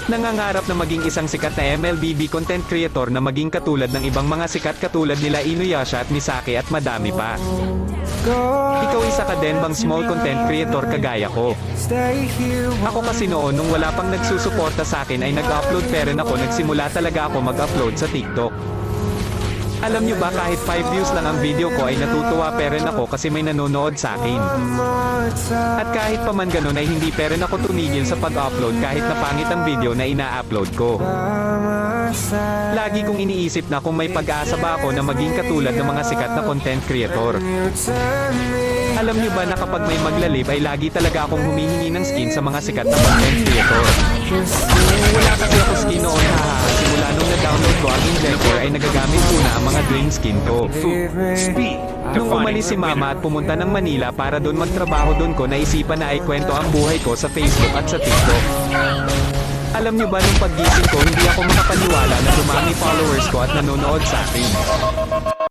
Nangangarap na maging isang sikat na MLBB content creator na maging katulad ng ibang mga sikat katulad nila Inuyasha at Misaki at madami pa. Ikaw isa ka din bang small content creator kagaya ko? Ako kasi noon nung wala pang nagsusuporta sa akin ay nag-upload pa rin ako, nagsimula talaga ako mag-upload sa TikTok. Alam nyo ba kahit 5 views lang ang video ko ay natutuwa pa rin ako kasi may nanonood sa akin. At kahit pa man ganun ay hindi pa rin ako tumigil sa pag-upload kahit na pangit ang video na ina-upload ko. Lagi kong iniisip na kung may pag-asa ba ako na maging katulad ng mga sikat na content creator. Alam nyo ba na kapag may maglalib ay lagi talaga akong humihingi ng skin sa mga sikat na content creator. Wala kasi ako skin noon, haha, simula nung na-download ko ang Inventor ay nagagamit ko na ang mga dream skin ko. Nung umalis si mama at pumunta ng Manila para doon magtrabaho, doon ko naisipan na ay kwento ang buhay ko sa Facebook at sa TikTok. Alam nyo ba nung paggising ko hindi ako makapaniwala na dumami followers ko at nanonood sa akin.